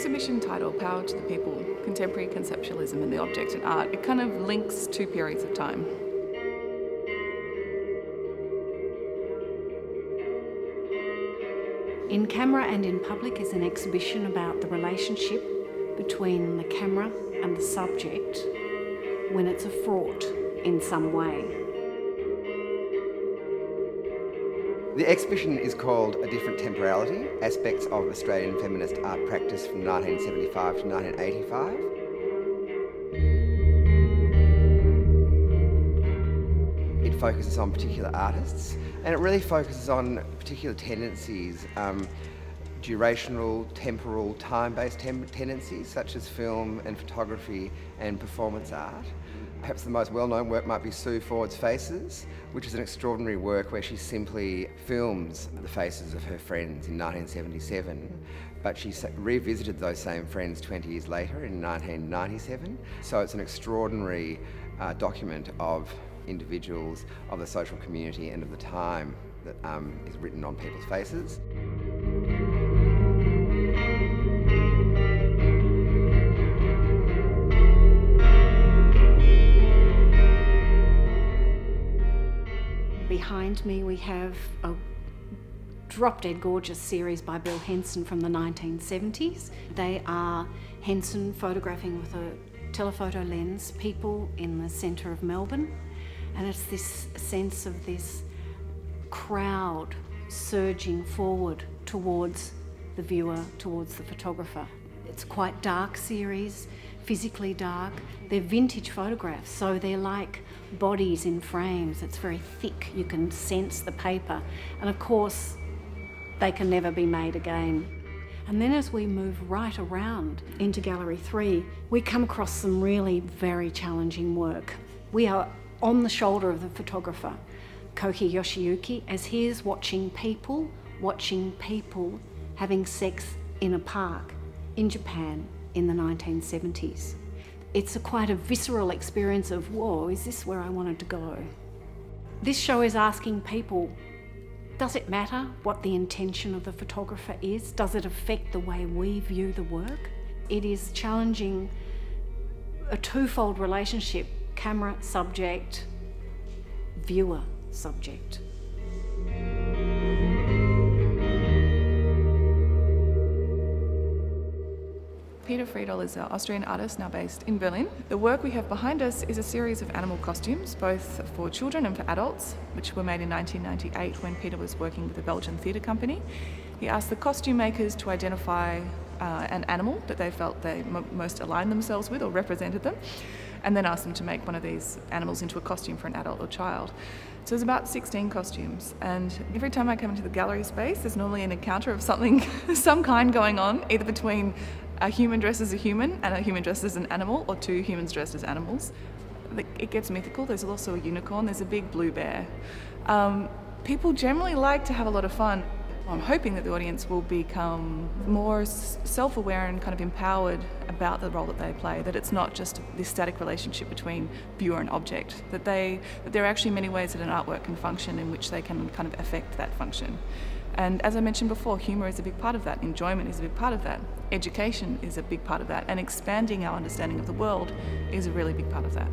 exhibition title, Power to the People, Contemporary Conceptualism in the Object in Art, it kind of links two periods of time. In Camera and in Public is an exhibition about the relationship between the camera and the subject when it's fraught in some way. The exhibition is called A Different Temporality, Aspects of Australian Feminist Art Practice from 1975 to 1985. It focuses on particular artists, and it really focuses on particular tendencies, durational, temporal, time-based tendencies such as film and photography and performance art. Perhaps the most well-known work might be Sue Ford's Faces, which is an extraordinary work where she simply films the faces of her friends in 1977, but she revisited those same friends 20 years later in 1997. So it's an extraordinary document of individuals, of the social community and of the time that is written on people's faces. Behind me we have a drop-dead gorgeous series by Bill Henson from the 1970s. They are Henson photographing with a telephoto lens people in the centre of Melbourne, and it's this sense of this crowd surging forward towards the viewer, towards the photographer. It's a quite dark series, physically dark. They're vintage photographs, so they're like bodies in frames. It's very thick, you can sense the paper. And of course, they can never be made again. And then as we move right around into Gallery 3, we come across some really very challenging work. We are on the shoulder of the photographer, Koki Yoshiyuki, as he is watching people having sex in a park in Japan in the 1970s. It's quite a visceral experience of, whoa, is this where I wanted to go? This show is asking people, does it matter what the intention of the photographer is? Does it affect the way we view the work? It is challenging a twofold relationship, camera subject, viewer subject. Peter Friedel is an Austrian artist now based in Berlin. The work we have behind us is a series of animal costumes, both for children and for adults, which were made in 1998 when Peter was working with the Belgian theatre company. He asked the costume makers to identify an animal that they felt they most aligned themselves with or represented them, and then asked them to make one of these animals into a costume for an adult or child. So there's about 16 costumes, and every time I come into the gallery space, there's normally an encounter of something, some kind going on, either between a human dressed as a human and a human dressed as an animal, or two humans dressed as animals. It gets mythical. There's also a unicorn, there's a big blue bear. People generally like to have a lot of fun. I'm hoping that the audience will become more self-aware and kind of empowered about the role that they play, that it's not just this static relationship between viewer and object, that there are actually many ways that an artwork can function in which they can kind of affect that function. And as I mentioned before, humour is a big part of that, enjoyment is a big part of that, education is a big part of that, and expanding our understanding of the world is a really big part of that.